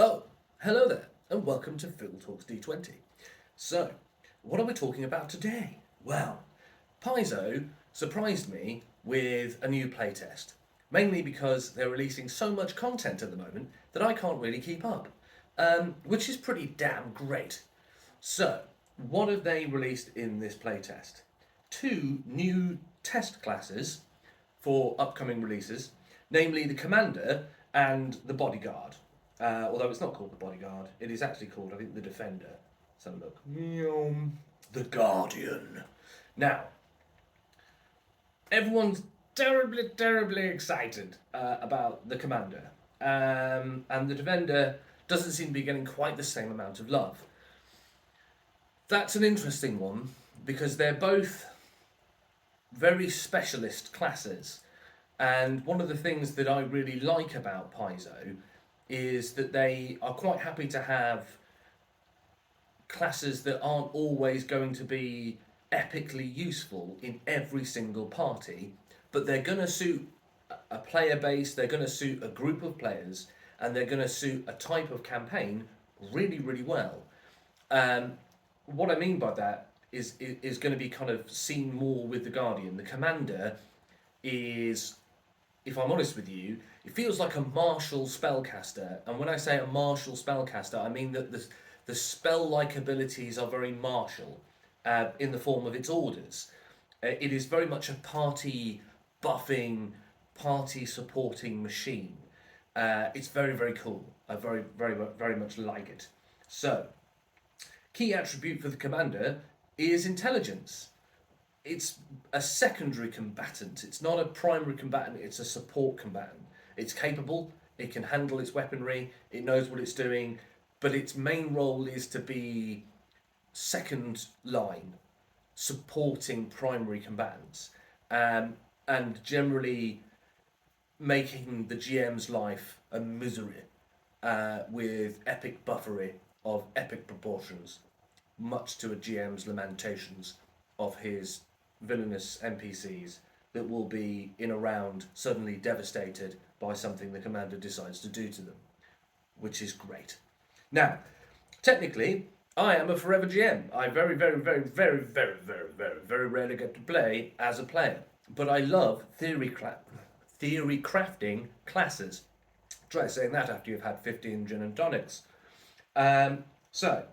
Oh, hello there, and welcome to Phil Talks D20. So, what are we talking about today? Well, Paizo surprised me with a new playtest, mainly because they're releasing so much content at the moment that I can't really keep up, which is pretty damn great. So, what have they released in this playtest? Two new test classes for upcoming releases, namely the Commander and the Bodyguard. Although it's not called the Bodyguard, it is actually called, I think, the Defender. Let's have a look. The Guardian. Now, everyone's terribly excited about the Commander. And the Defender doesn't seem to be getting quite the same amount of love. That's an interesting one because they're both very specialist classes. And one of the things that I really like about Paizo is that they are quite happy to have classes that aren't always going to be epically useful in every single party, but they're going to suit a player base, they're going to suit a group of players, and they're going to suit a type of campaign really well. What I mean by that is going to be kind of seen more with the Guardian. The Commander is, if I'm honest with you, it feels like a martial spellcaster. And when I say a martial spellcaster, I mean that the spell-like abilities are very martial in the form of its orders. It is very much a party buffing, party supporting machine. It's very cool. I very much like it. So, key attribute for the Commander is intelligence. It's a secondary combatant. It's not a primary combatant, it's a support combatant. It's capable, it can handle its weaponry, it knows what it's doing, but its main role is to be second line, supporting primary combatants, and generally making the GM's life a misery with epic buffery of epic proportions, much to a GM's lamentations of his villainous NPCs that will be in a round suddenly devastated by something the Commander decides to do to them, which is great. Now, technically, I am a forever GM. I very rarely get to play as a player, but I love theory crafting classes. Try saying that after you've had 15 gin and tonics. So,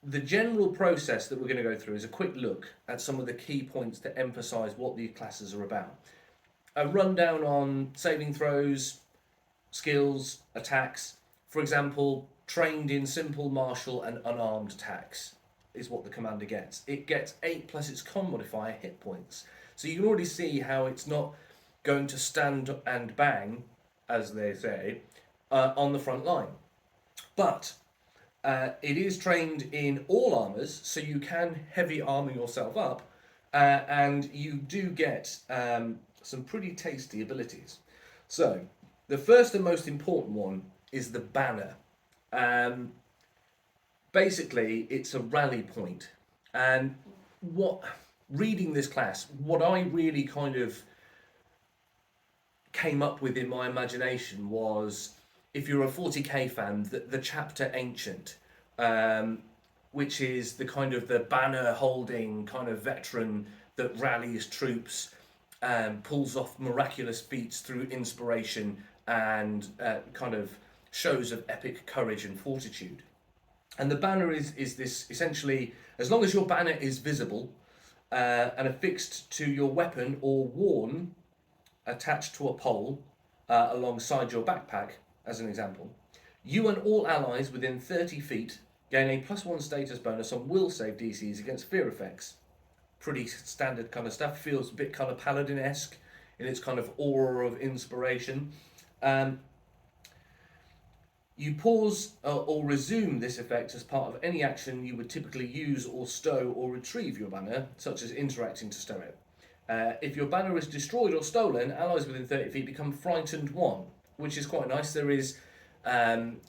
the general process that we're going to go through is a quick look at some of the key points to emphasise what these classes are about. A rundown on saving throws, skills, attacks. For example, trained in simple martial and unarmed attacks is what the Commander gets. It gets 8 plus its con modifier hit points. So you can already see how it's not going to stand and bang, as they say, on the front line. But it is trained in all armours, so you can heavy armour yourself up, and you do get some pretty tasty abilities. So, the first and most important one is the banner. Basically, it's a rally point, and reading this class, what I really kind of came up with in my imagination was, if you're a 40k fan, the chapter Ancient, which is the kind of the banner holding kind of veteran that rallies troops, pulls off miraculous feats through inspiration and kind of shows of epic courage and fortitude. And the banner is this essentially, as long as your banner is visible and affixed to your weapon or worn attached to a pole alongside your backpack, as an example, you and all allies within 30 feet gain a +1 status bonus on will save DCs against fear effects. Pretty standard kind of stuff. Feels a bit kind of paladin-esque in its kind of aura of inspiration. You pause or resume this effect as part of any action you would typically use or stow or retrieve your banner, such as interacting to stow it. If your banner is destroyed or stolen, allies within 30 feet become frightened 1, which is quite nice. There is,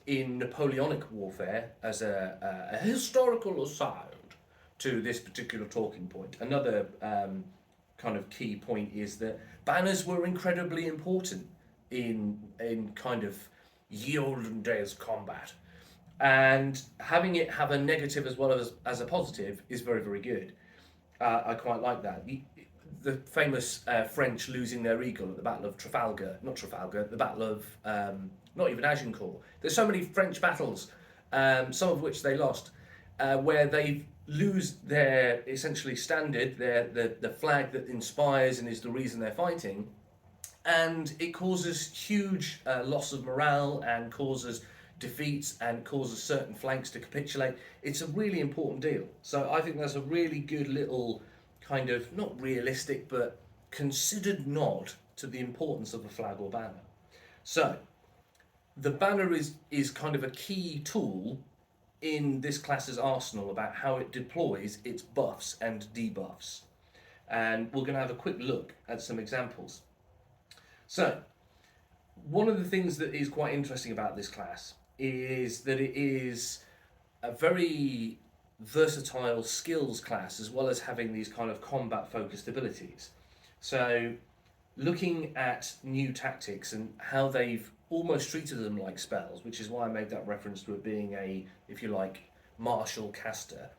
in Napoleonic warfare, as a historical aside to this particular talking point, another kind of key point is that banners were incredibly important in kind of ye olden days combat. And having it have a negative as well as a positive is very, very good. I quite like that. The famous French losing their eagle at the Battle of Trafalgar, not Trafalgar, the Battle of, not even Agincourt. There's so many French battles, some of which they lost, where they lose their essentially standard, the flag that inspires and is the reason they're fighting, and it causes huge loss of morale and causes defeats and causes certain flanks to capitulate. It's a really important deal. So I think that's a really good little kind of not realistic but considered nod to the importance of a flag or banner. So the banner is kind of a key tool in this class's arsenal about how it deploys its buffs and debuffs. And we're going to have a quick look at some examples. So, one of the things that is quite interesting about this class is that it is a very versatile skills class as well as having these kind of combat focused abilities. So, looking at new tactics and how they've almost treated them like spells, which is why I made that reference to it being a, if you like, martial caster.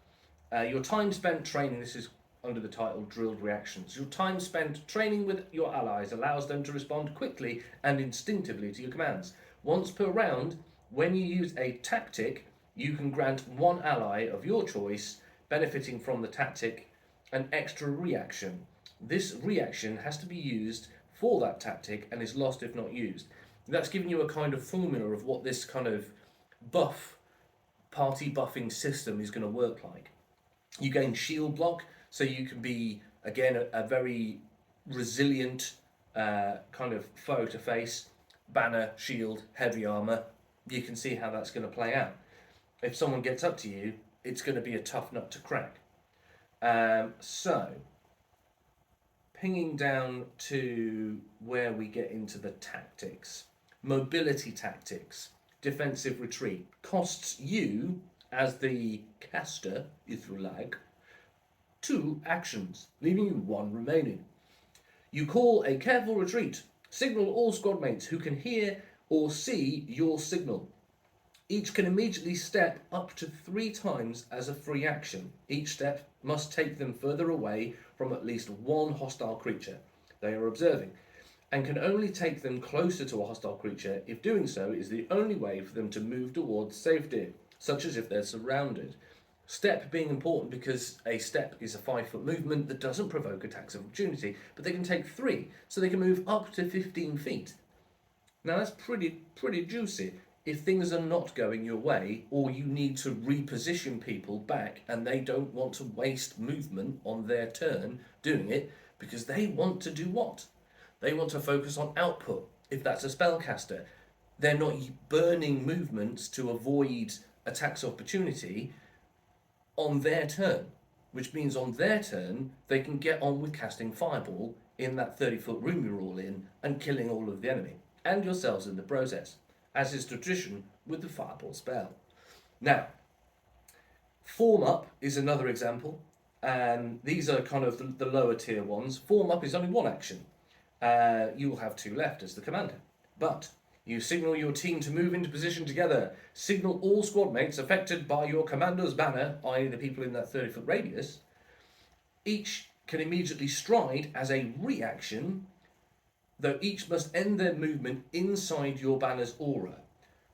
Your time spent training, this is under the title Drilled Reactions. Your time spent training with your allies allows them to respond quickly and instinctively to your commands. Once per round, when you use a tactic, you can grant one ally of your choice, benefiting from the tactic, an extra reaction. This reaction has to be used for that tactic and is lost if not used. That's giving you a kind of formula of what this kind of party buffing system is going to work like. You gain shield block, so you can be, again, a very resilient kind of foe to face. Banner, shield, heavy armour. You can see how that's going to play out. If someone gets up to you, it's going to be a tough nut to crack. So, pinging down to where we get into the tactics. Mobility tactics, defensive retreat, costs you, as the caster, if you like, 2 actions, leaving you 1 remaining. You call a careful retreat. Signal all squad mates who can hear or see your signal. Each can immediately step up to 3 times as a free action. Each step must take them further away from at least one hostile creature they are observing, and can only take them closer to a hostile creature if doing so is the only way for them to move towards safety, such as if they're surrounded. Step being important because a step is a 5-foot movement that doesn't provoke attacks of opportunity, but they can take 3, so they can move up to 15 feet. Now that's pretty juicy. If things are not going your way, or you need to reposition people back and they don't want to waste movement on their turn doing it, because they want to do what? They want to focus on output. If that's a spellcaster, they're not burning movements to avoid attacks of opportunity on their turn, which means on their turn they can get on with casting Fireball in that 30-foot room you're all in and killing all of the enemy, and yourselves in the process, as is tradition with the Fireball spell. Now, Form Up is another example, and these are kind of the lower tier ones. Form Up is only 1 action. You will have 2 left as the commander, but you signal your team to move into position together. Signal all squad mates affected by your commander's banner, i.e. the people in that 30-foot radius. Each can immediately stride as a reaction, though each must end their movement inside your banner's aura.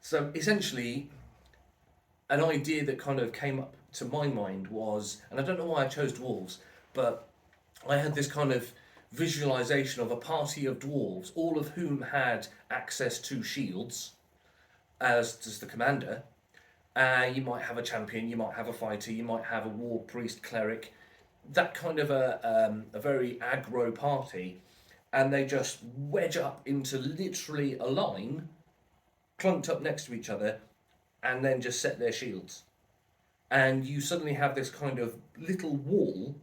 So essentially, an idea that kind of came up to my mind was, and I don't know why I chose dwarves, but I had this kind of visualization of a party of dwarves, all of whom had access to shields, as does the commander. You might have a champion, you might have a fighter, you might have a war priest cleric, that kind of a very aggro party, and they just wedge up into literally a line, clunked up next to each other, and then just set their shields. And you suddenly have this kind of little wall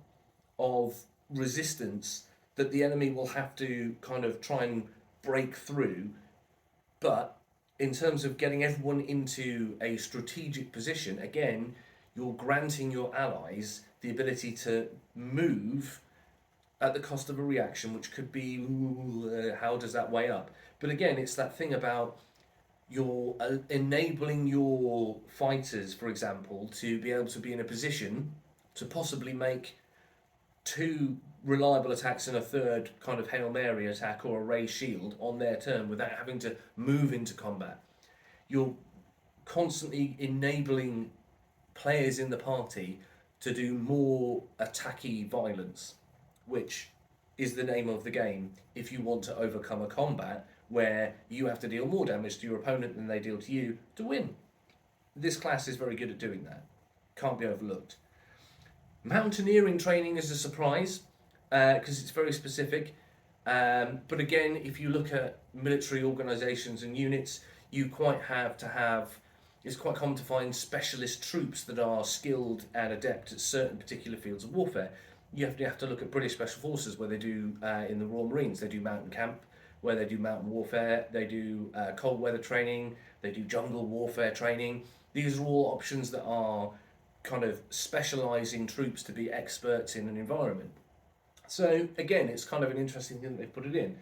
of resistance that the enemy will have to kind of try and break through. But in terms of getting everyone into a strategic position, again, you're granting your allies the ability to move at the cost of a reaction, which could be, how does that weigh up? But again, it's that thing about You're enabling your fighters, for example, to be able to be in a position to possibly make two reliable attacks and a third kind of Hail Mary attack or a raised shield on their turn without having to move into combat. You're constantly enabling players in the party to do more attacky violence, which is the name of the game if you want to overcome a combat where you have to deal more damage to your opponent than they deal to you to win. This class is very good at doing that. Can't be overlooked. Mountaineering training is a surprise because it's very specific. But again, if you look at military organisations and units, you quite have to have. It's quite common to find specialist troops that are skilled and adept at certain particular fields of warfare. You have to look at British Special Forces, where they do in the Royal Marines, they do mountain camp, where they do mountain warfare, they do cold weather training, they do jungle warfare training. These are all options that are kind of specialising troops to be experts in an environment. So again, it's kind of an interesting thing that they've put it in.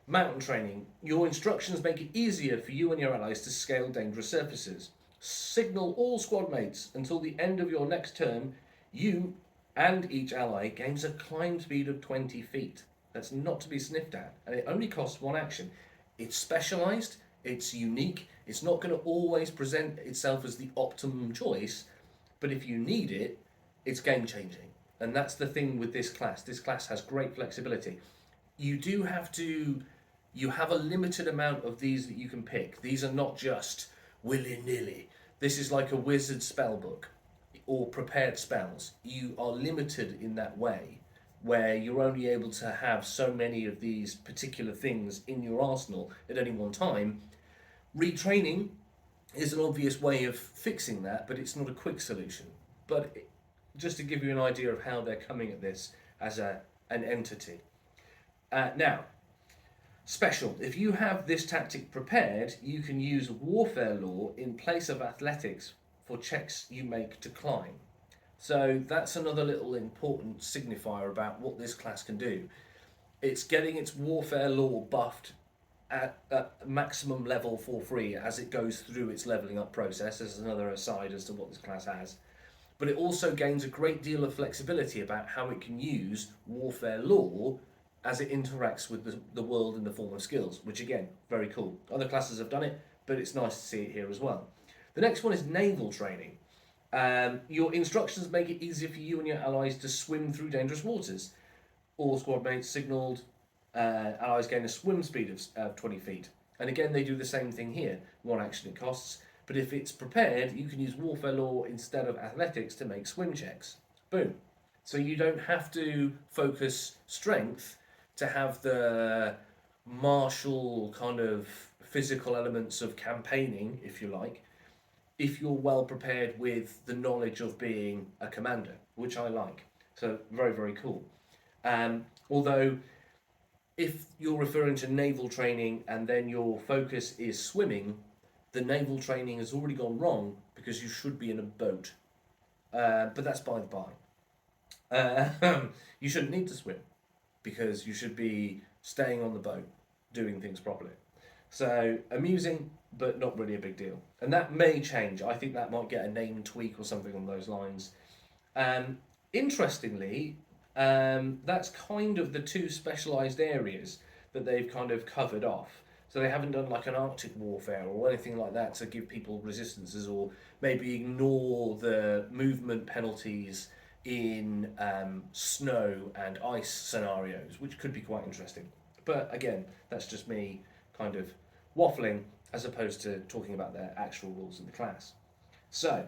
Mountain training. Your instructions make it easier for you and your allies to scale dangerous surfaces. Signal all squad mates until the end of your next turn. You and each ally gains a climb speed of 20 feet. That's not to be sniffed at, and it only costs one action. It's specialised, it's unique, it's not going to always present itself as the optimum choice, but if you need it, it's game changing. And that's the thing with this class. This class has great flexibility. You have a limited amount of these that you can pick. These are not just willy-nilly. This is like a wizard spell book or prepared spells. You are limited in that way, where you're only able to have so many of these particular things in your arsenal at any one time. Retraining is an obvious way of fixing that, but it's not a quick solution. But just to give you an idea of how they're coming at this as an entity. Now, special. If you have this tactic prepared, you can use warfare law in place of athletics for checks you make to climb. So that's another little important signifier about what this class can do. It's getting its warfare law buffed at maximum level for free as it goes through its leveling up process. There's another aside as to what this class has. But it also gains a great deal of flexibility about how it can use warfare law as it interacts with the world in the form of skills, which again, very cool. Other classes have done it, but it's nice to see it here as well. The next one is naval training. Your instructions make it easier for you and your allies to swim through dangerous waters. All squad mates signalled, allies gain a swim speed of 20 feet. And again, they do the same thing here. One action it costs, but if it's prepared, you can use warfare law instead of athletics to make swim checks. Boom. So you don't have to focus strength to have the martial kind of physical elements of campaigning, if you like, if you're well prepared with the knowledge of being a commander, which I like. So very, very cool. Although, if you're referring to naval training and then your focus is swimming, the naval training has already gone wrong because you should be in a boat. But that's by the by. You shouldn't need to swim because you should be staying on the boat, doing things properly. So amusing, but not really a big deal. And that may change. I think that might get a name tweak or something on those lines. Interestingly, that's kind of the two specialised areas that they've kind of covered off. So they haven't done like an Arctic warfare or anything like that to give people resistances, or maybe ignore the movement penalties in snow and ice scenarios, which could be quite interesting. But again, that's just me kind of waffling as opposed to talking about their actual rules in the class. So,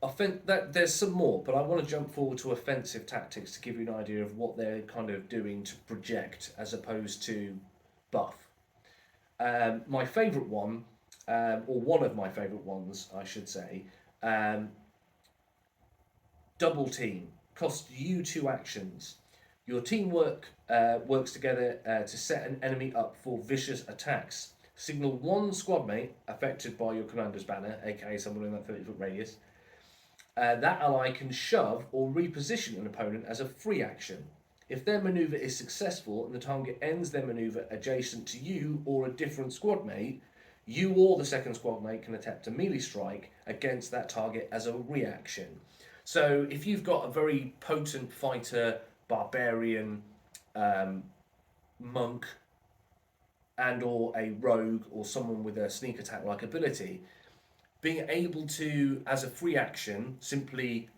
there's some more, but I want to jump forward to offensive tactics to give you an idea of what they're kind of doing to project as opposed to buff. My favourite one, or one of my favourite ones, I should say, double team. Costs you 2 actions. Your teamwork works together to set an enemy up for vicious attacks. Signal one squad mate affected by your commander's banner, aka someone in that 30-foot radius. That ally can shove or reposition an opponent as a free action. If their manoeuvre is successful and the target ends their manoeuvre adjacent to you or a different squad mate, you or the second squad mate can attempt a melee strike against that target as a reaction. So if you've got a very potent fighter, barbarian, monk, and or a rogue or someone with a sneak attack like ability, being able to, as a free action, simply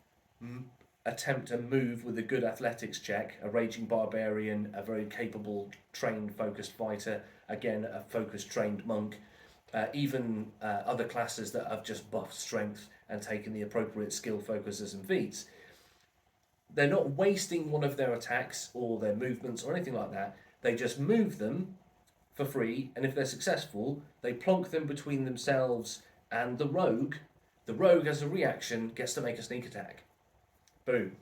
attempt a move with a good athletics check, a raging barbarian, a very capable, trained, focused fighter, again, a focused, trained monk, even other classes that have just buffed strength and taken the appropriate skill focuses and feats. They're not wasting one of their attacks or their movements or anything like that. They just move them for free, and if they're successful, they plonk them between themselves and the rogue. The rogue, as a reaction, gets to make a sneak attack. Boom.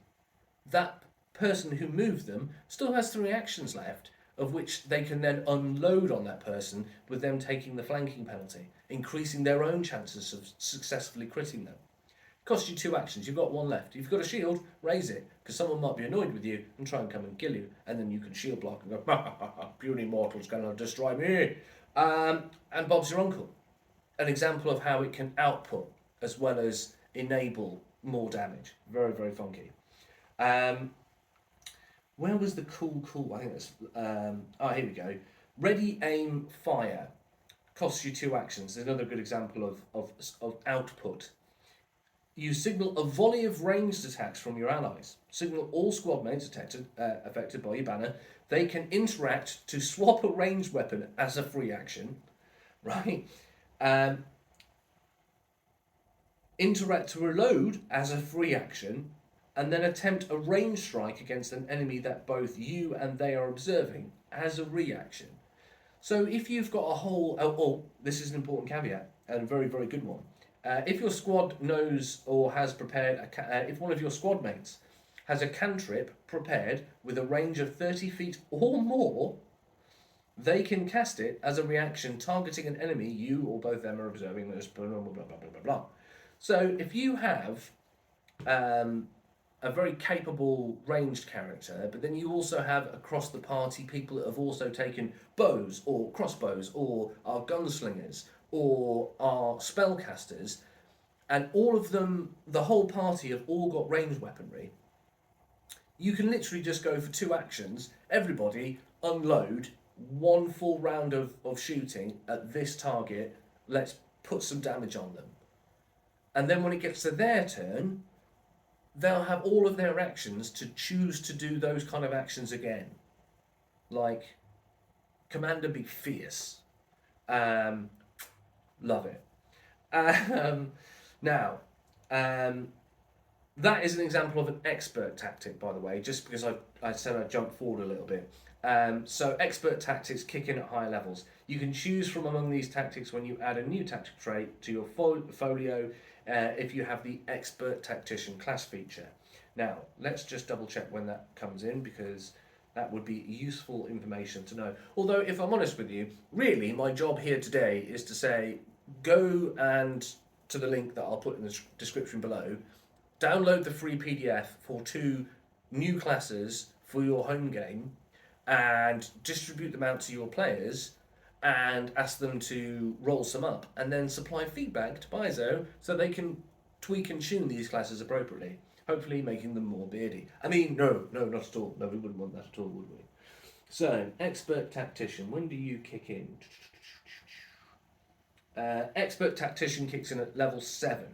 That person who moved them still has 3 actions left, of which they can then unload on that person with them taking the flanking penalty, increasing their own chances of successfully critting them. Costs you 2 actions, you've got 1 left. If you've got a shield, raise it, because someone might be annoyed with you and try and come and kill you, and then you can shield block and go, ha ha ha, ha, puny mortal's gonna destroy me. And Bob's your uncle. An example of how it can output as well as enable more damage. Very, very funky. Where was the cool? I think that's... here we go. Ready, aim, fire. Costs you 2 actions. There's another good example of output. You signal a volley of ranged attacks from your allies. Signal all squad mates affected by your banner. They can interact to swap a ranged weapon as a free action. Right? Interact to reload as a free action, and then attempt a range strike against an enemy that both you and they are observing as a reaction. So if you've got a whole... this is an important caveat, and a very, very good one. If your squad knows or has prepared, if one of your squad mates has a cantrip prepared with a range of 30 feet or more, they can cast it as a reaction targeting an enemy you or both them are observing. Blah, blah, blah, blah, blah, blah. So if you have a very capable ranged character, but then you also have across the party people that have also taken bows or crossbows or are gunslingers or are spellcasters, and all of them, the whole party have all got ranged weaponry, you can literally just go for 2 actions, everybody unload 1 full round of shooting at this target, let's put some damage on them. And then when it gets to their turn, they'll have all of their actions to choose to do those kind of actions again. Like, Commander be fierce. Love it. Now, that is an example of an expert tactic, by the way, just because I said I'd jump forward a little bit. So expert tactics kick in at higher levels. You can choose from among these tactics when you add a new tactic trait to your folio if you have the expert tactician class feature. Now, let's just double check when that comes in, because that would be useful information to know. Although, if I'm honest with you, really my job here today is to say, go and to the link that I'll put in the description below, download the free PDF for 2 new classes for your home game, and distribute them out to your players and ask them to roll some up, and then supply feedback to Paizo so they can tweak and tune these classes appropriately, hopefully making them more beardy. I mean, no, not at all. No, we wouldn't want that at all, would we? So, expert tactician, when do you kick in? Expert tactician kicks in at level 7.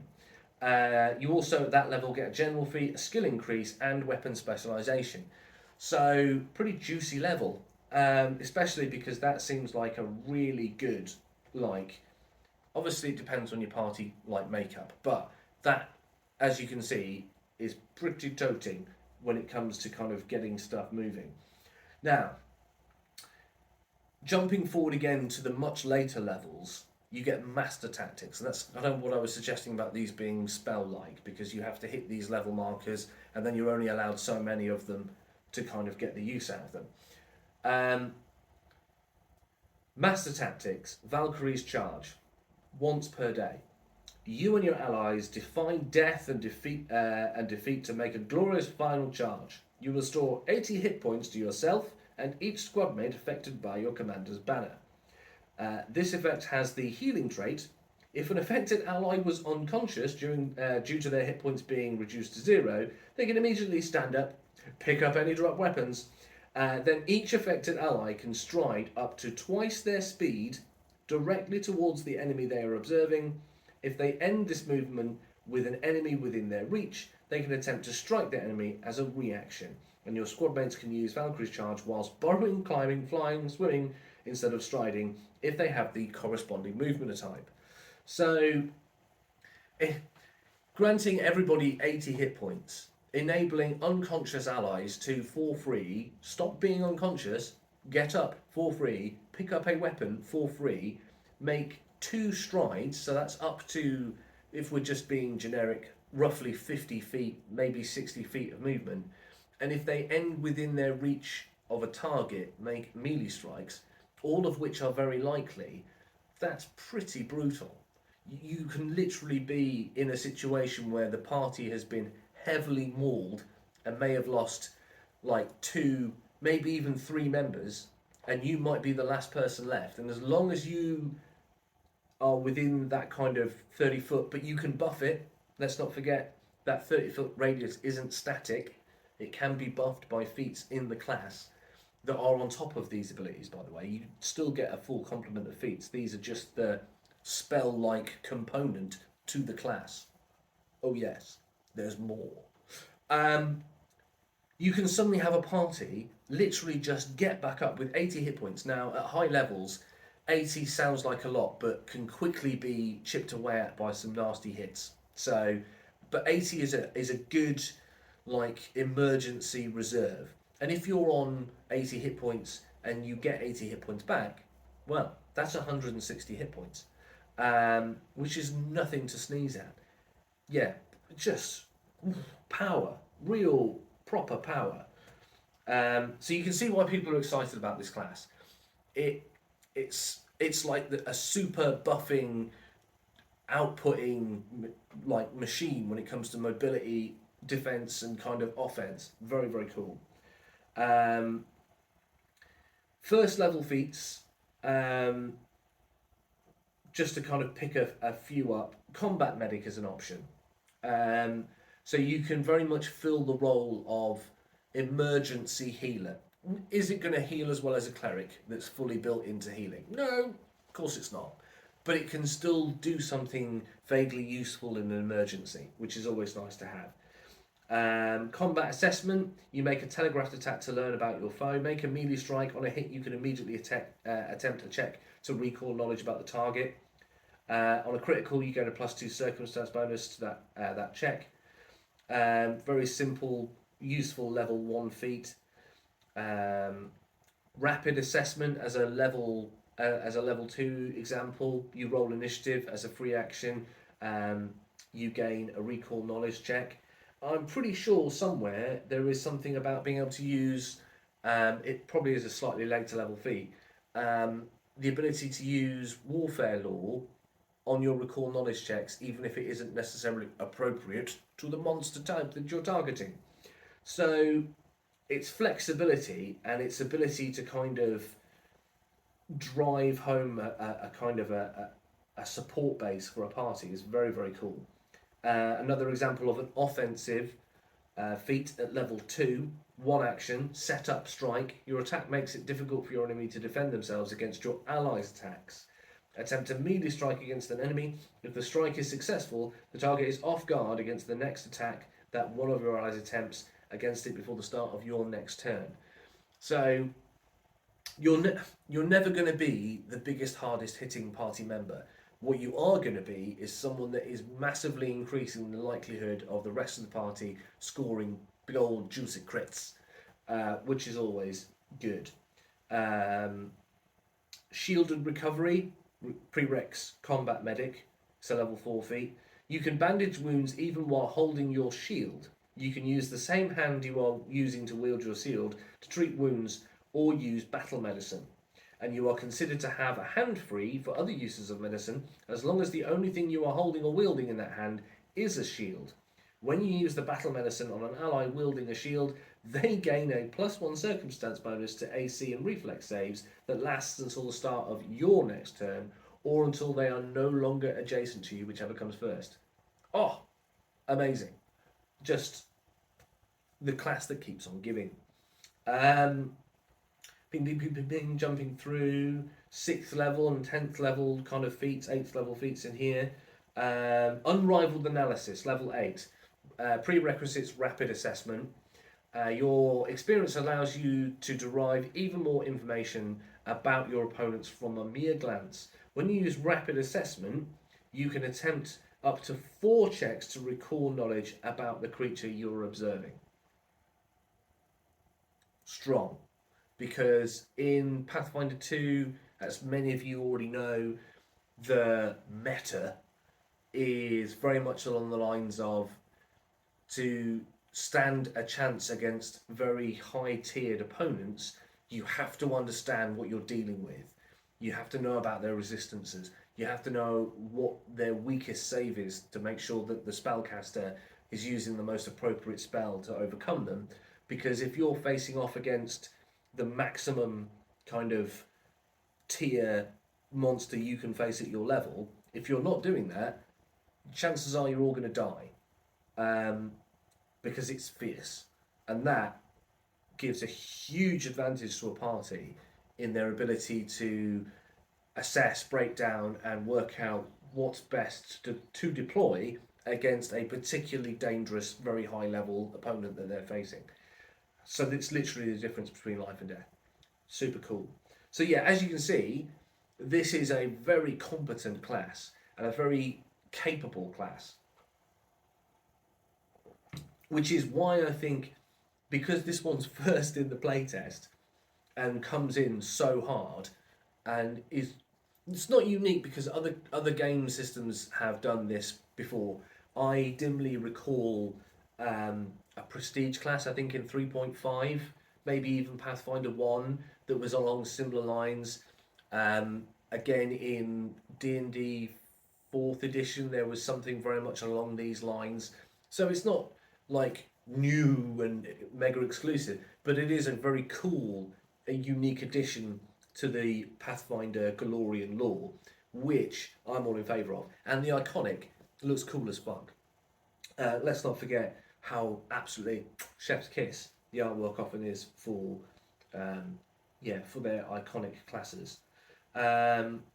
You also at that level get a general feat, a skill increase, and weapon specialisation. So, pretty juicy level, especially because that seems like a really good, obviously it depends on your party, makeup, but that, as you can see, is pretty toting when it comes to kind of getting stuff moving. Now, jumping forward again to the much later levels, you get master tactics, and that's kind of what I was suggesting about these being spell-like, because you have to hit these level markers, and then you're only allowed so many of them to kind of get the use out of them. Master tactics, Valkyrie's charge, once per day. You and your allies defy death and defeat to make a glorious final charge. You restore 80 hit points to yourself and each squad mate affected by your commander's banner. This effect has the healing trait. If an affected ally was unconscious due to their hit points being reduced to 0, they can immediately stand up, pick up any drop weapons. Then each affected ally can stride up to twice their speed directly towards the enemy they are observing. If they end this movement with an enemy within their reach, they can attempt to strike the enemy as a reaction. And your squad mates can use Valkyrie's charge whilst burrowing, climbing, flying, swimming instead of striding if they have the corresponding movement type. So, granting everybody 80 hit points, enabling unconscious allies to, for free, stop being unconscious, get up for free, pick up a weapon for free, make 2 strides, so that's up to, if we're just being generic, roughly 50 feet, maybe 60 feet of movement. And if they end within their reach of a target, make melee strikes, all of which are very likely, that's pretty brutal. You can literally be in a situation where the party has been heavily mauled and may have lost like 2, maybe even 3 members, and you might be the last person left. And as long as you are within that kind of 30 foot, but you can buff it, let's not forget that 30-foot radius isn't static, it can be buffed by feats in the class that are on top of these abilities, by the way. You still get a full complement of feats. These are just the spell-like component to the class. Oh yes, there's more. You can suddenly have a party literally just get back up with 80 hit points. Now, at high levels, 80 sounds like a lot, but can quickly be chipped away at by some nasty hits. So, but 80 is a good like emergency reserve. And if you're on 80 hit points and you get 80 hit points back, well, that's 160 hit points, which is nothing to sneeze at. Yeah, just power, real proper power. So you can see why people are excited about this class. It's like a super buffing, outputting like machine when it comes to mobility, defense, and kind of offense. Very, very cool. First level feats, just to kind of pick a few up. Combat medic is an option. So you can very much fill the role of emergency healer. Is it going to heal as well as a cleric that's fully built into healing? No, of course it's not. But it can still do something vaguely useful in an emergency, which is always nice to have. Combat assessment, you make a telegraphed attack to learn about your foe. Make a melee strike. On a hit, you can immediately attempt a check to recall knowledge about the target. On a critical, you get a +2 circumstance bonus to that check. Very simple, useful level 1 feat. Rapid assessment as a level 2 example. You roll initiative as a free action. You gain a recall knowledge check. I'm pretty sure somewhere there is something about being able to use, it probably is a slightly later level feat, the ability to use warfare lore on your recall knowledge checks, even if it isn't necessarily appropriate to the monster type that you're targeting. So its flexibility and its ability to kind of drive home a kind of a support base for a party is very, very cool. Another example of an offensive feat at level 2, 1 action, set up strike. Your attack makes it difficult for your enemy to defend themselves against your allies' attacks. Attempt a melee strike against an enemy. If the strike is successful, the target is off guard against the next attack that one of your allies attempts against it before the start of your next turn. So you're never going to be the biggest, hardest hitting party member. What you are going to be is someone that is massively increasing the likelihood of the rest of the party scoring big old juicy crits, which is always good. Shielded recovery, prereqs combat medic, so level 4 feat. You can bandage wounds even while holding your shield. You can use the same hand you are using to wield your shield to treat wounds or use battle medicine. And you are considered to have a hand free for other uses of medicine as long as the only thing you are holding or wielding in that hand is a shield. When you use the battle medicine on an ally wielding a shield, they gain a +1 circumstance bonus to AC and reflex saves that lasts until the start of your next turn or until they are no longer adjacent to you, whichever comes first. Oh, amazing. Just the class that keeps on giving. Bing, bing, bing, bing, bing, jumping through 6th level and 10th level kind of feats, 8th level feats in here. Unrivaled analysis, level 8. Prerequisites, rapid assessment. Your experience allows you to derive even more information about your opponents from a mere glance. When you use rapid assessment, you can attempt up to 4 checks to recall knowledge about the creature you're observing. Strong. Because in Pathfinder 2, as many of you already know, the meta is very much along the lines of to stand a chance against very high tiered opponents, you have to understand what you're dealing with. You have to know about their resistances. You have to know what their weakest save is to make sure that the spellcaster is using the most appropriate spell to overcome them. Because if you're facing off against the maximum kind of tier monster you can face at your level, if you're not doing that, chances are you're all going to die. Because it's fierce. And that gives a huge advantage to a party in their ability to assess, break down, and work out what's best to deploy against a particularly dangerous, very high level opponent that they're facing. So it's literally the difference between life and death. Super cool. So yeah, as you can see, this is a very competent class and a very capable class. Which is why I think, because this one's first in the playtest and comes in so hard, and it's not unique because other game systems have done this before. I dimly recall a prestige class, I think in 3.5, maybe even Pathfinder 1, that was along similar lines. Again, in D&D 4th edition, there was something very much along these lines. So it's not like new and mega exclusive, but it is a very cool, a unique addition to the Pathfinder Galorian lore, which I'm all in favour of. And the iconic looks cool as fuck. Let's not forget how absolutely chef's kiss the artwork often is for for their iconic classes.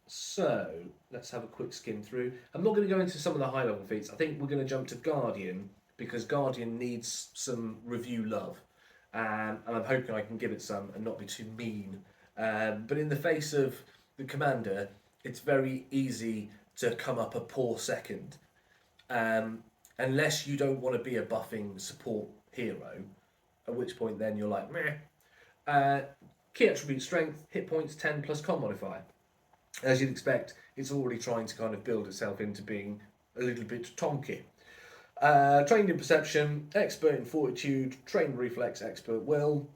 So let's have a quick skim through. I'm not going to go into some of the high level feats. I think we're going to jump to Guardian because Guardian needs some review love, and I'm hoping I can give it some and not be too mean. But in the face of the Commander, it's very easy to come up a poor second, unless you don't want to be a buffing support hero, at which point then you're like meh. Key attribute strength, hit points 10 plus con modifier. As you'd expect, it's already trying to kind of build itself into being a little bit tonky. Trained in perception, expert in fortitude, trained reflex, expert will.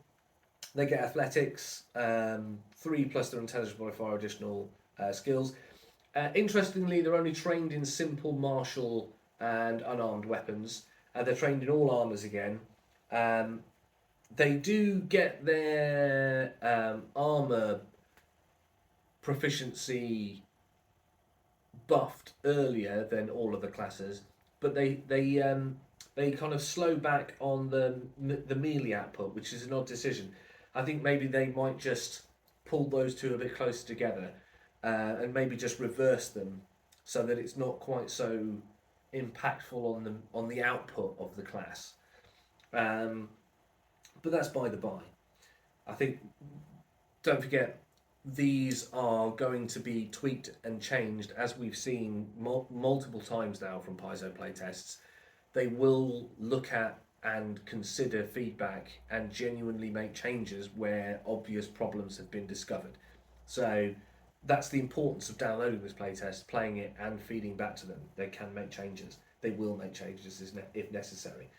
They get athletics, 3 plus their intelligence modifier additional skills. Interestingly, they're only trained in simple martial and unarmed weapons. They're trained in all armors again. They do get their armor proficiency buffed earlier than all of the classes, but they kind of slow back on the melee output, which is an odd decision. I think maybe they might just pull those two a bit closer together, and maybe just reverse them so that it's not quite so impactful on the output of the class. But that's by the by. I think, don't forget, these are going to be tweaked and changed as we've seen multiple times now from Paizo playtests. They will look at and consider feedback and genuinely make changes where obvious problems have been discovered. So that's the importance of downloading this playtest, playing it and feeding back to them. They can make changes. They will make changes if necessary.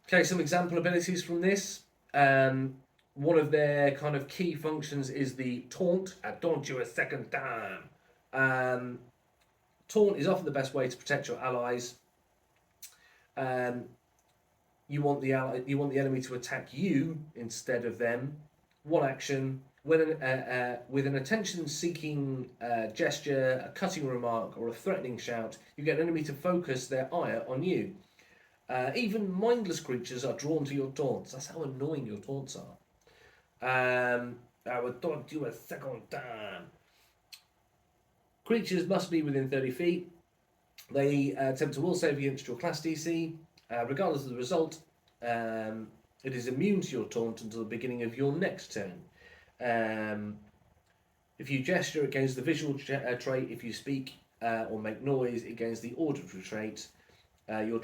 Okay, some example abilities from this. One of their kind of key functions is the taunt. I taunt you a second time. Taunt is often the best way to protect your allies. Um, you want the enemy to attack you instead of them. One action with an attention-seeking gesture, a cutting remark, or a threatening shout, you get an enemy to focus their ire on you. Even mindless creatures are drawn to your taunts. That's how annoying your taunts are. I would taunt you a second time. Creatures must be within 30 feet. They attempt a will save against your class DC. Regardless of the result, it is immune to your taunt until the beginning of your next turn. If you gesture, it gains the visual trait. If you speak or make noise, it gains the auditory trait. Your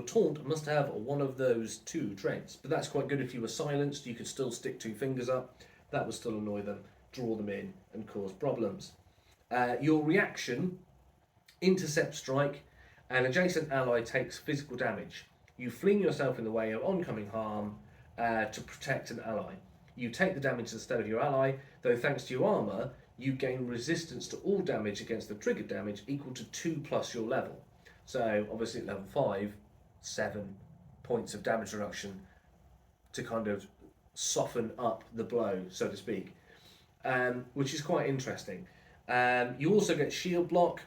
taunt must have one of those two traits, but that's quite good if you were silenced. You could still stick two fingers up. That would still annoy them, draw them in, and cause problems. Your reaction, intercept strike, an adjacent ally takes physical damage. You fling yourself in the way of oncoming harm to protect an ally. You take the damage instead of your ally, though thanks to your armour, you gain resistance to all damage against the triggered damage equal to 2 plus your level. So obviously at level 5, 7 points of damage reduction to kind of soften up the blow, so to speak, which is quite interesting. You also get shield block,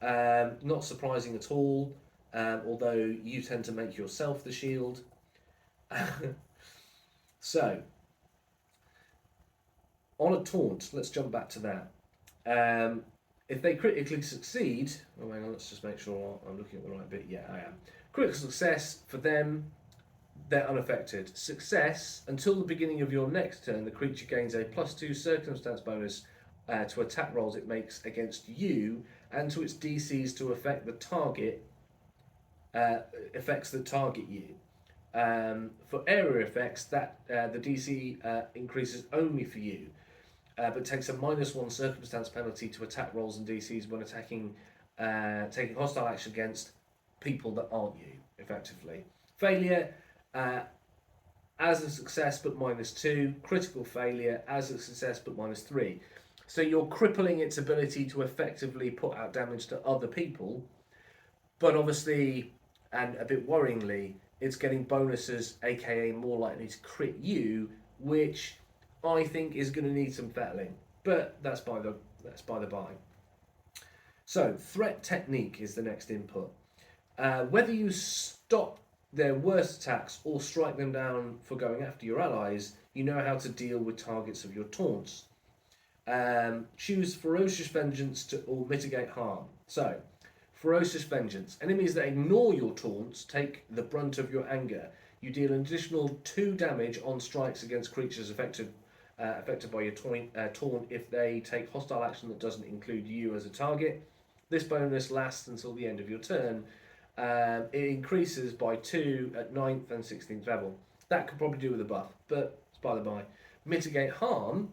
not surprising at all, although you tend to make yourself the shield. So, on a taunt, let's jump back to that. If they critically succeed, oh hang on, let's just make sure I'm looking at the right bit. Yeah, I am. Critical success for them, they're unaffected. Success, until the beginning of your next turn, the creature gains a +2 circumstance bonus to attack rolls it makes against you and to its DCs to affect the target, effects that target you. For area effects, that the DC increases only for you, but takes a -1 circumstance penalty to attack rolls and DCs when taking hostile action against people that aren't you, effectively. Failure, as a success but -2. Critical failure, as a success but -3. So you're crippling its ability to effectively put out damage to other people, but obviously, and a bit worryingly, it's getting bonuses, aka more likely to crit you, which I think is going to need some fettling. But that's by the by. So threat technique is the next input. Whether you stop their worst attacks or strike them down for going after your allies, you know how to deal with targets of your taunts. Choose ferocious vengeance or mitigate harm. So, ferocious vengeance. Enemies that ignore your taunts take the brunt of your anger. You deal an additional 2 damage on strikes against creatures affected by your taunt if they take hostile action that doesn't include you as a target. This bonus lasts until the end of your turn. It increases by 2 at 9th and 16th level. That could probably do with a buff, but it's by the by. Mitigate harm.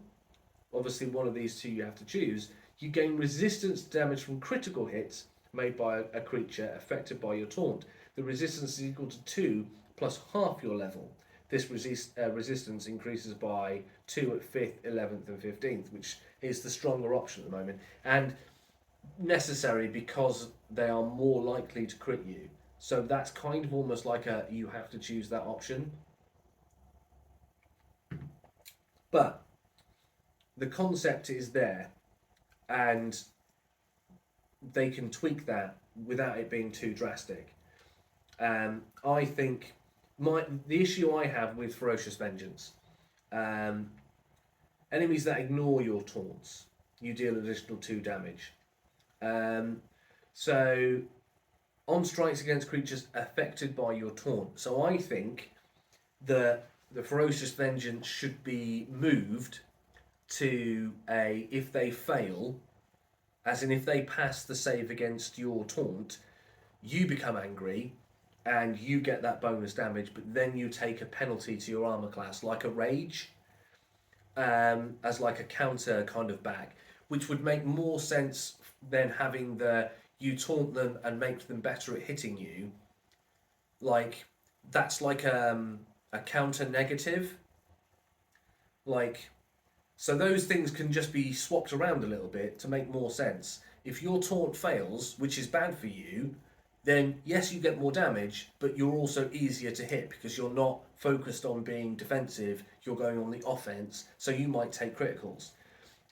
Obviously, one of these two you have to choose. You gain resistance to damage from critical hits made by a creature affected by your taunt. The resistance is equal to 2 plus half your level. This resistance increases by 2 at 5th, 11th, and 15th, which is the stronger option at the moment, and necessary because they are more likely to crit you. So that's kind of almost like you have to choose that option. But the concept is there, and they can tweak that without it being too drastic. I think the issue I have with Ferocious Vengeance, enemies that ignore your taunts, you deal an additional 2 damage. So on strikes against creatures affected by your taunt. So I think that the Ferocious Vengeance should be moved to a if they fail, as in if they pass the save against your taunt, you become angry and you get that bonus damage, but then you take a penalty to your armor class, like a rage, as like a counter kind of back, which would make more sense than having you taunt them and make them better at hitting you. Like, that's like a counter negative. Like, so those things can just be swapped around a little bit to make more sense. If your taunt fails, which is bad for you, then yes, you get more damage, but you're also easier to hit because you're not focused on being defensive, you're going on the offense, so you might take criticals.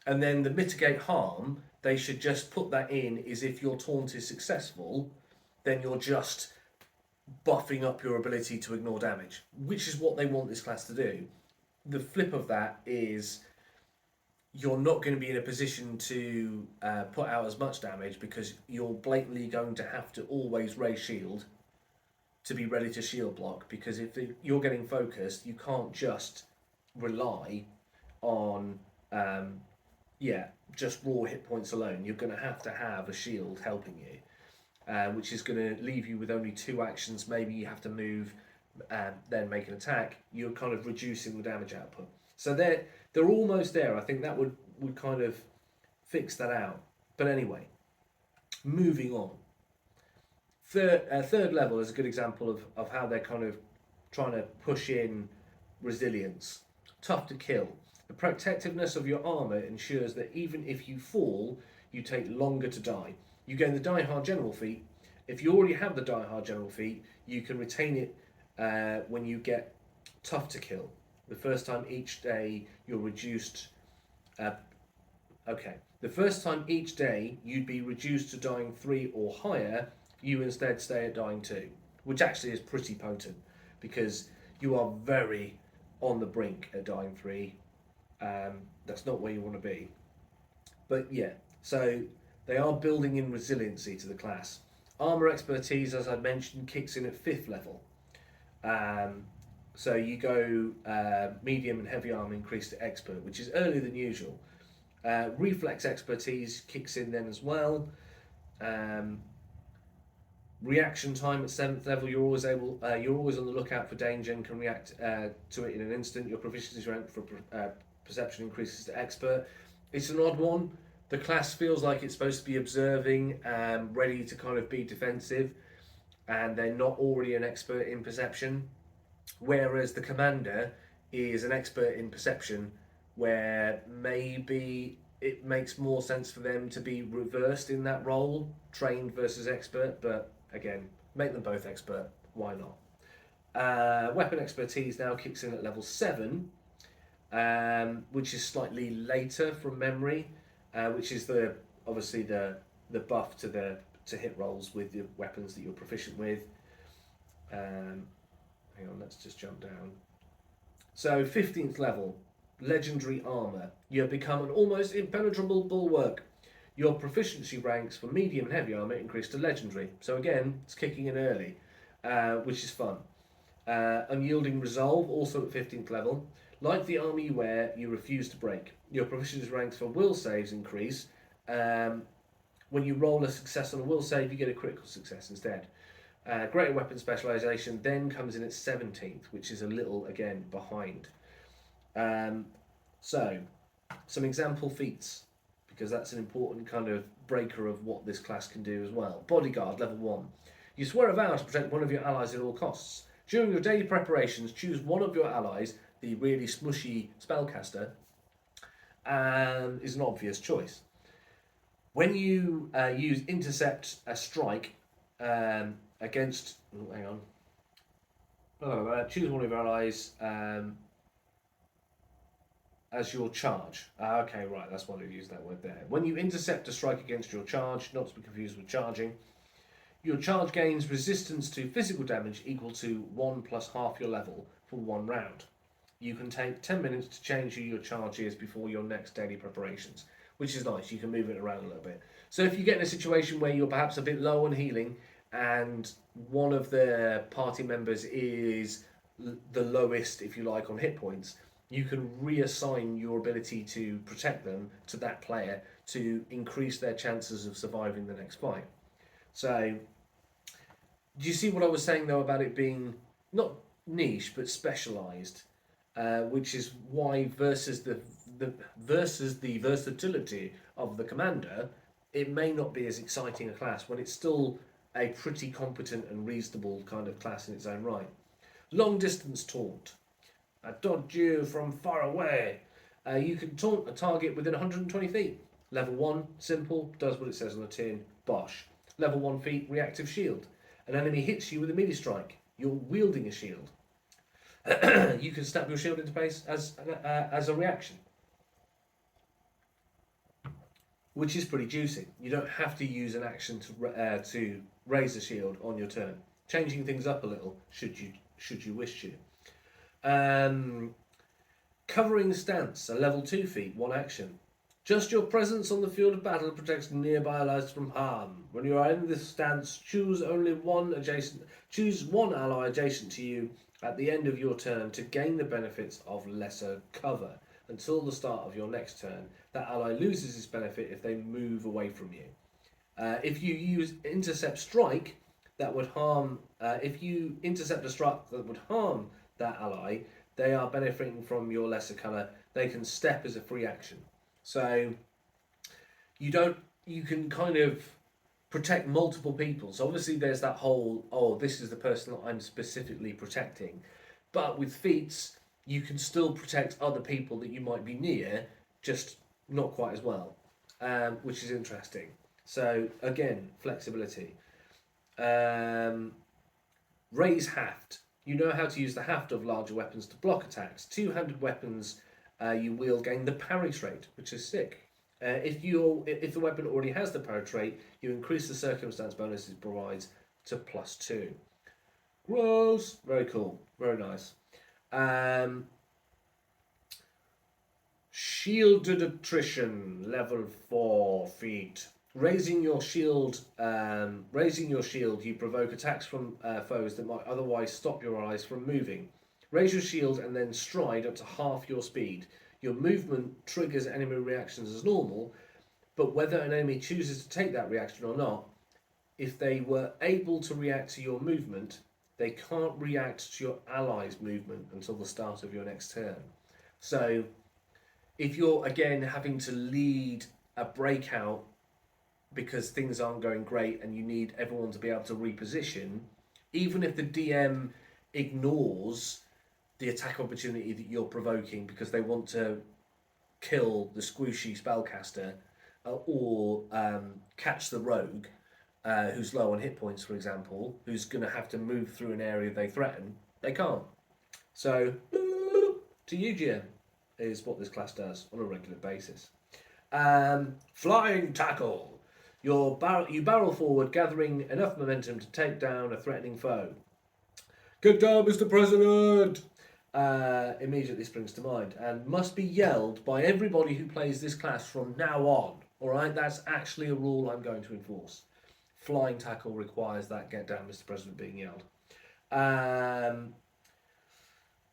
And then the mitigate harm, they should just put that in is if your taunt is successful, then you're just buffing up your ability to ignore damage, which is what they want this class to do. The flip of that is you're not going to be in a position to put out as much damage because you're blatantly going to have to always raise shield to be ready to shield block, because if you're getting focused, you can't just rely on just raw hit points alone. You're going to have a shield helping you, which is going to leave you with only 2 actions. Maybe you have to move, then make an attack. You're kind of reducing the damage output. So they're almost there. I think that would kind of fix that out. But anyway, moving on. Third level is a good example of how they're kind of trying to push in resilience. Tough to kill. The protectiveness of your armour ensures that even if you fall, you take longer to die. You gain the Die Hard General feat. If you already have the Die Hard General feat, you can retain it when you get Tough to Kill. The first time each day you're reduced. The first time each day you'd be reduced to dying 3 or higher, you instead stay at dying 2, which actually is pretty potent because you are very on the brink at dying 3. That's not where you want to be. But yeah, so they are building in resiliency to the class. Armour expertise, as I mentioned, kicks in at 5th level. So you go medium and heavy armor increase to expert, which is earlier than usual. Reflex expertise kicks in then as well. Reaction time at 7th level, you're always on the lookout for danger and can react to it in an instant. Your proficiency rank for perception increases to expert. It's an odd one. The class feels like it's supposed to be observing, ready to kind of be defensive, and they're not already an expert in perception. Whereas the commander is an expert in perception, where maybe it makes more sense for them to be reversed in that role, trained versus expert, but again, make them both expert, why not? Weapon expertise now kicks in at level 7, which is slightly later from memory, which is obviously the buff to hit rolls with the weapons that you're proficient with. Hang on, let's just jump down. So 15th level, legendary armor. You have become an almost impenetrable bulwark. Your proficiency ranks for medium and heavy armor increase to legendary. So again, it's kicking in early, which is fun. Unyielding resolve, also at 15th level. Like the armor you wear, you refuse to break. Your proficiency ranks for will saves increase. When you roll a success on a will save, you get a critical success instead. Greater weapon specialization then comes in at 17th, which is a little, again, behind. So, some example feats, because that's an important kind of breaker of what this class can do as well. Bodyguard, level 1. You swear a vow to protect one of your allies at all costs. During your daily preparations, choose one of your allies, the really smushy spellcaster, and is an obvious choice. When you use intercept a strike against... hang on. Choose one of your allies as your charge. Okay, right, that's why we used that word there. When you intercept a strike against your charge, not to be confused with charging, your charge gains resistance to physical damage equal to 1 plus half your level for 1 round. You can take 10 minutes to change who your charge is before your next daily preparations, which is nice. You can move it around a little bit. So if you get in a situation where you're perhaps a bit low on healing and one of the party members is the lowest, if you like, on hit points, you can reassign your ability to protect them to that player to increase their chances of surviving the next fight. So, do you see what I was saying though about it being not niche but specialised, which is why versus the versatility of the commander, it may not be as exciting a class when it's still a pretty competent and reasonable kind of class in its own right. Long distance taunt. I dodge you from far away. You can taunt a target within 120 feet. Level 1, simple, does what it says on the tin, bosh. Level 1 feat, reactive shield. An enemy hits you with a melee strike. You're wielding a shield. You can snap your shield into place as a reaction, which is pretty juicy. You don't have to use an action to raise the shield on your turn. Changing things up a little, should you wish to. Covering stance, a level 2 feat, one action. Just your presence on the field of battle protects nearby allies from harm. When you are in this stance, choose one ally adjacent to you at the end of your turn to gain the benefits of lesser cover. Until the start of your next turn, that ally loses its benefit if they move away from you. If you use intercept strike, that would harm. If you intercept a strike that would harm that ally, they are benefiting from your lesser cover. They can step as a free action. So you can kind of protect multiple people. So obviously there's that whole, this is the person that I'm specifically protecting. But with feats, you can still protect other people that you might be near, just not quite as well, which is interesting. So again, flexibility. Raise haft. You know how to use the haft of larger weapons to block attacks. Two-handed weapons you wield gain the parry trait, which is sick. If the weapon already has the parry trait, you increase the circumstance bonus it provides to +2. Gross. Very cool. Very nice. Shielded attrition, level 4 feat. Raising your shield, you provoke attacks from foes that might otherwise stop your allies from moving. Raise your shield and then stride up to half your speed. Your movement triggers enemy reactions as normal, but whether an enemy chooses to take that reaction or not, if they were able to react to your movement, they can't react to your allies' movement until the start of your next turn. So, if you're again having to lead a breakout because things aren't going great and you need everyone to be able to reposition, even if the DM ignores the attack opportunity that you're provoking because they want to kill the squishy spellcaster or catch the rogue who's low on hit points, for example, who's going to have to move through an area they threaten, they can't. So, to you, GM, is what this class does on a regular basis. Flying tackle. You barrel forward, gathering enough momentum to take down a threatening foe. Get down, Mr. President! Immediately springs to mind, and must be yelled by everybody who plays this class from now on. Alright, that's actually a rule I'm going to enforce. Flying tackle requires that get down, Mr. President being yelled.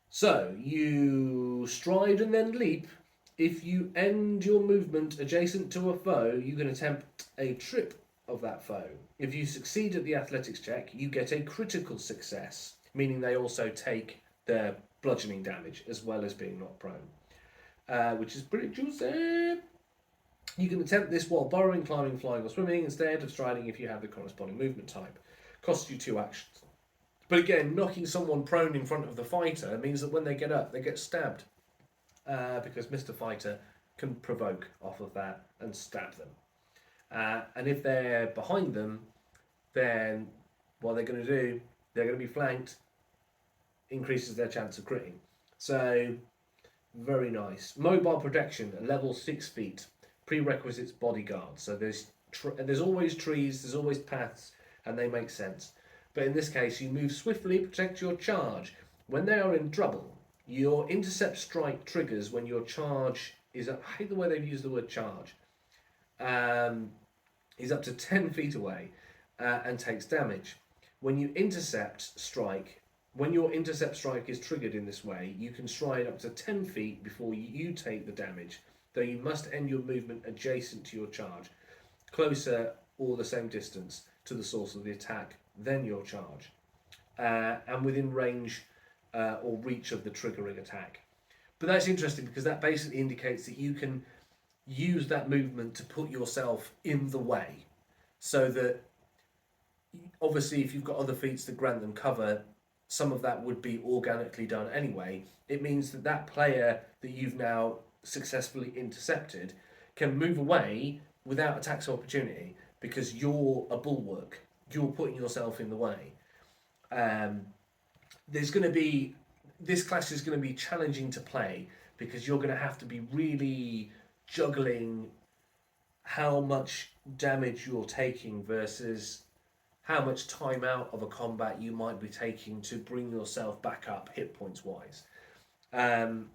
So, you stride and then leap. If you end your movement adjacent to a foe, you can attempt a trip of that foe. If you succeed at the athletics check, you get a critical success, meaning they also take their bludgeoning damage as well as being knocked prone, which is pretty juicy. You can attempt this while burrowing, climbing, flying, or swimming instead of striding if you have the corresponding movement type. Costs you 2 actions. But again, knocking someone prone in front of the fighter means that when they get up, they get stabbed. Because Mr. Fighter can provoke off of that and stab them. And if they're behind them, then what they're going to do, they're going to be flanked, increases their chance of critting. So, very nice. Mobile protection, level 6 feet. Prerequisites bodyguard. So there's always trees, there's always paths, and they make sense. But in this case, you move swiftly, protect your charge. When they are in trouble, your intercept strike triggers when your charge is up. I hate the way they've used the word charge. Is up to 10 feet away and takes damage. When your intercept strike is triggered in this way, you can stride up to 10 feet before you take the damage, though you must end your movement adjacent to your charge, closer or the same distance to the source of the attack than your charge, and within range or reach of the triggering attack. But that's interesting because that basically indicates that you can use that movement to put yourself in the way, so that obviously if you've got other feats that grant them cover, some of that would be organically done anyway. It means that player that you've now successfully intercepted can move away without attacks of opportunity because you're a bulwark. You're putting yourself in the way. Um, there's going to be this class is going to be challenging to play because you're going to have to be really juggling how much damage you're taking versus how much time out of a combat you might be taking to bring yourself back up hit points wise. Um,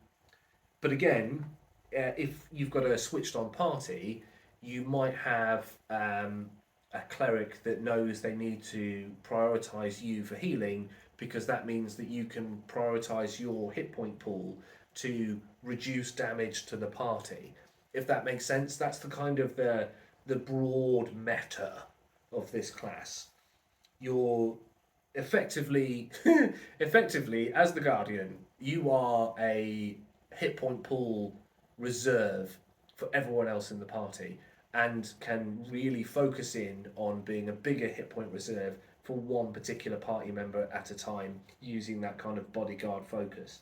but again, if you've got a switched on party, you might have a cleric that knows they need to prioritize you for healing because that means that you can prioritize your hit point pool to reduce damage to the party. If that makes sense, that's the kind of the broad meta of this class. You're effectively effectively as the guardian, you are a hit point pool reserve for everyone else in the party and can really focus in on being a bigger hit point reserve for one particular party member at a time using that kind of bodyguard focus.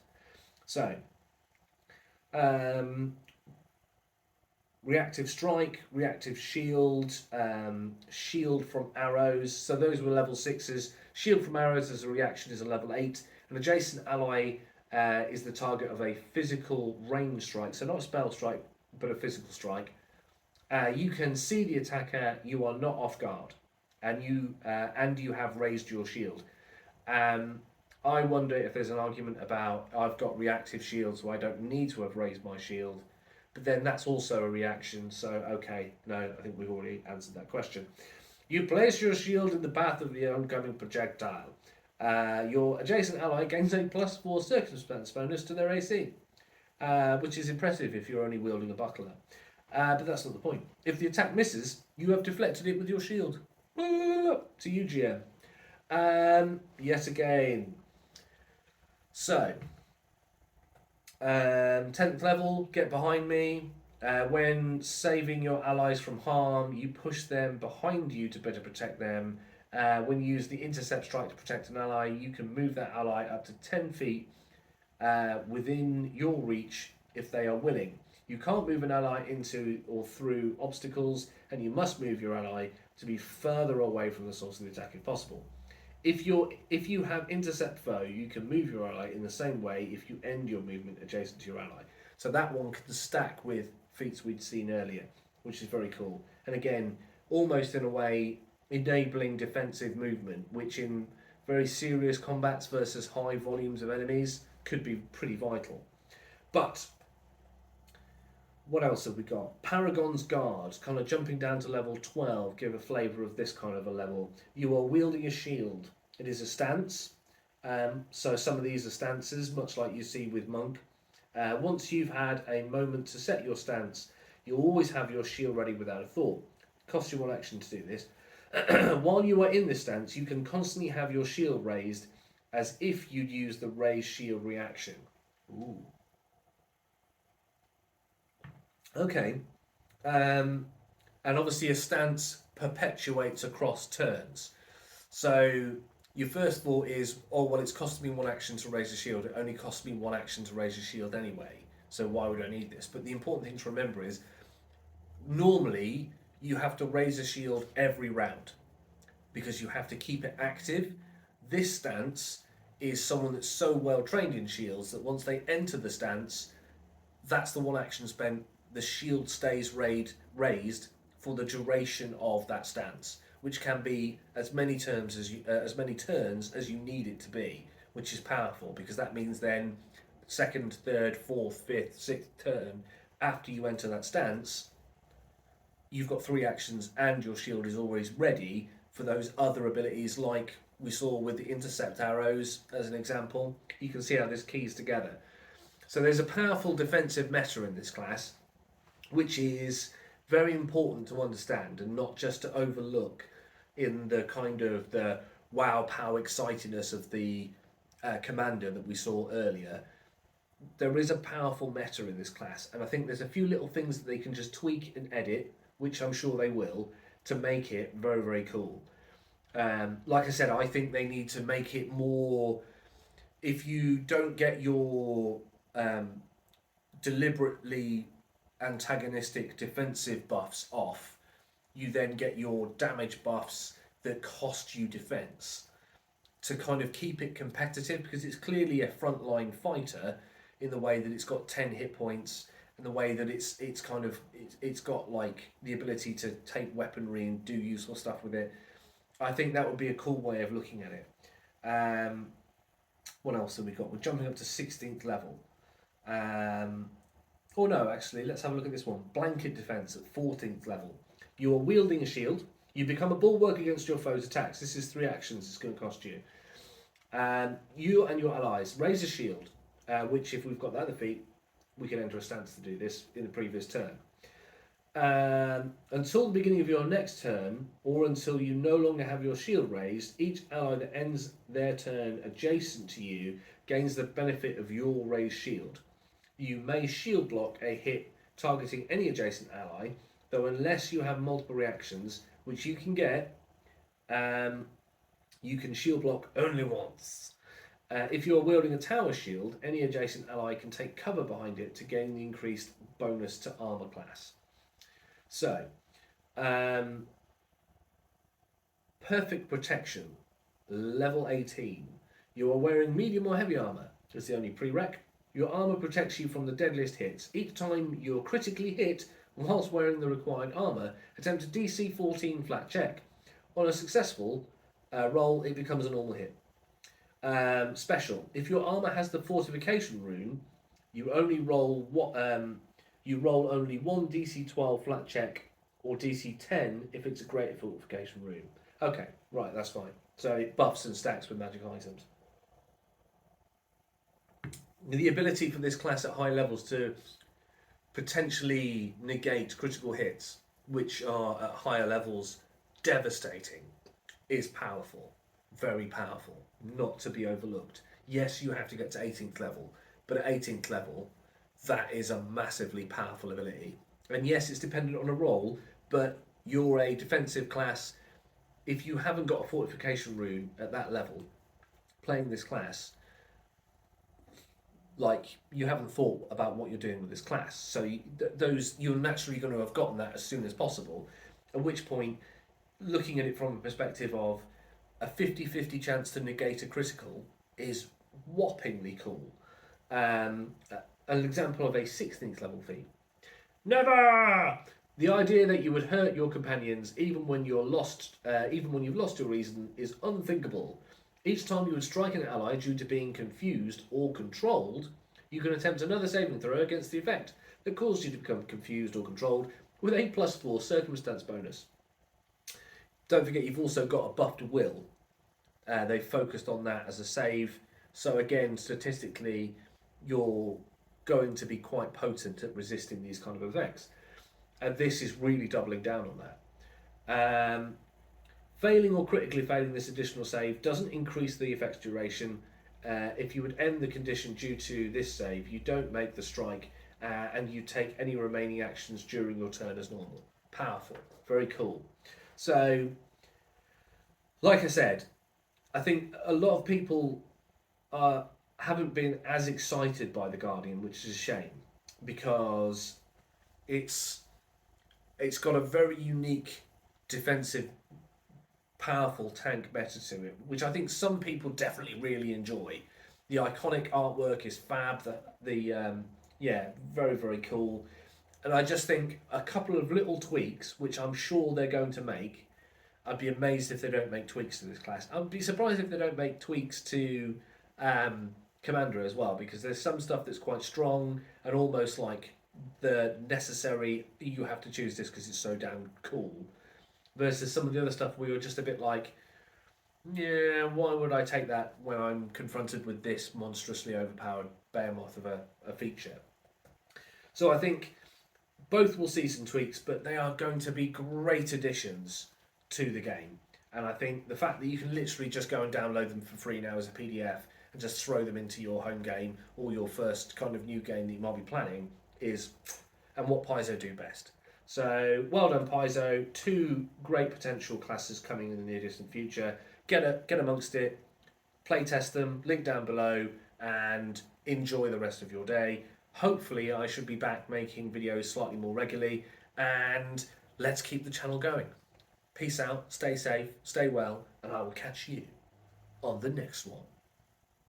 So um, reactive strike, reactive shield, shield from arrows. So those were level 6s. Shield from arrows as a reaction is a level 8. An adjacent ally is the target of a physical range strike. So not a spell strike, but a physical strike. You can see the attacker. You are not off guard, and you have raised your shield. I wonder if there's an argument about I've got reactive shield, so I don't need to have raised my shield. But then that's also a reaction, so okay, no, I think we've already answered that question. You place your shield in the path of the oncoming projectile. Your adjacent ally gains a +4 circumstance bonus to their AC, which is impressive if you're only wielding a buckler. But that's not the point. If the attack misses, you have deflected it with your shield. To you, GM. Yet again. So, 10th level, get behind me. When saving your allies from harm, you push them behind you to better protect them. When you use the intercept strike to protect an ally, you can move that ally up to 10 feet within your reach if they are willing. You can't move an ally into or through obstacles, and you must move your ally to be further away from the source of the attack if possible. If you have intercept foe, you can move your ally in the same way if you end your movement adjacent to your ally. So that one can stack with feats we'd seen earlier, which is very cool. And again, almost in a way enabling defensive movement, which in very serious combats versus high volumes of enemies could be pretty vital. But what else have we got? Paragon's Guard, kind of jumping down to level 12, give a flavour of this kind of a level. You are wielding a shield. It is a stance. So some of these are stances, much like you see with Monk. Once you've had a moment to set your stance, you always have your shield ready without a thought. It costs you 1 action to do this. While you are in this stance, you can constantly have your shield raised as if you'd use the raise shield reaction. Ooh. Okay, and obviously a stance perpetuates across turns. So your first thought is, oh well, it's costing me 1 action to raise a shield. It only costs me 1 action to raise a shield anyway. So why would I need this? But the important thing to remember is, normally you have to raise a shield every round because you have to keep it active. This stance is someone that's so well trained in shields that once they enter the stance, that's the 1 action spent. The shield stays raised for the duration of that stance, which can be as many turns as you need it to be, which is powerful because that means then second, third, fourth, fifth, sixth turn after you enter that stance, you've got 3 actions and your shield is always ready for those other abilities, like we saw with the intercept arrows as an example. You can see how this keys together. So there's a powerful defensive meta in this class, which is very important to understand and not just to overlook in the kind of the wow pow excitiness of the commander that we saw earlier. There is a powerful meta in this class, and I think there's a few little things that they can just tweak and edit, which I'm sure they will, to make it very, very cool. Like I said, I think they need to make it more, if you don't get your deliberately antagonistic defensive buffs off, you then get your damage buffs that cost you defense to kind of keep it competitive, because it's clearly a frontline fighter in the way that it's got 10 hit points, and the way that it's got like the ability to take weaponry and do useful stuff with it. I think that would be a cool way of looking at it. What else have we got? We're jumping up to 16th level. Or no, actually, let's have a look at this one. Blanket defense at 14th level. You are wielding a shield. You become a bulwark against your foe's attacks. This is 3 actions it's going to cost you. You and your allies raise a shield, which if we've got that defeat, we can enter a stance to do this in the previous turn. Until the beginning of your next turn, or until you no longer have your shield raised, each ally that ends their turn adjacent to you gains the benefit of your raised shield. You may shield block a hit targeting any adjacent ally, though unless you have multiple reactions, which you can get, you can shield block only once. If you're wielding a tower shield, any adjacent ally can take cover behind it to gain the increased bonus to armor class. So, perfect protection, level 18. You are wearing medium or heavy armor. It's the only prereq. Your armor protects you from the deadliest hits. Each time you're critically hit whilst wearing the required armor, attempt a DC 14 flat check. On a successful roll, it becomes a normal hit. Special. If your armor has the fortification rune, you only roll only one DC 12 flat check, or DC 10 if it's a greater fortification rune. Okay, right, that's fine. So it buffs and stacks with magic items. The ability for this class at high levels to potentially negate critical hits, which are at higher levels devastating, is powerful. Very powerful. Not to be overlooked. Yes, you have to get to 18th level, but at 18th level, that is a massively powerful ability. And yes, it's dependent on a role, but you're a defensive class. If you haven't got a fortification rune at that level, playing this class, like, you haven't thought about what you're doing with this class. So you're naturally going to have gotten that as soon as possible. At which point, looking at it from a perspective of a 50-50 chance to negate a critical is whoppingly cool. An example of a 16th level feat. Never! The idea that you would hurt your companions even when you've lost your reason is unthinkable. Each time you would strike an ally due to being confused or controlled, you can attempt another saving throw against the effect that caused you to become confused or controlled with a +4 circumstance bonus. Don't forget, you've also got a buffed will. They focused on that as a save. So again, statistically, you're going to be quite potent at resisting these kind of effects. And this is really doubling down on that. Failing or critically failing this additional save doesn't increase the effect's duration. If you would end the condition due to this save, you don't make the strike, and you take any remaining actions during your turn as normal. Powerful. Very cool. So, like I said, I think a lot of people haven't been as excited by the Guardian, which is a shame, because it's got a very unique defensive, powerful tank meta to it, which I think some people definitely really enjoy. The iconic artwork is fab. Very, very cool. And I just think a couple of little tweaks, which I'm sure they're going to make. I'd be amazed if they don't make tweaks to this class. I'd be surprised if they don't make tweaks to Commander as well, because there's some stuff that's quite strong and almost like the necessary, you have to choose this because it's so damn cool, versus some of the other stuff we were just a bit like, yeah, why would I take that when I'm confronted with this monstrously overpowered behemoth of a feature? So I think both will see some tweaks, but they are going to be great additions to the game. And I think the fact that you can literally just go and download them for free now as a PDF and just throw them into your home game or your first kind of new game that you might be planning is, and what Paizo do best. So well done, Paizo. 2 great potential classes coming in the near distant future. Get amongst it, play test them, link down below, and enjoy the rest of your day. Hopefully, I should be back making videos slightly more regularly, and let's keep the channel going. Peace out, stay safe, stay well, and I will catch you on the next one.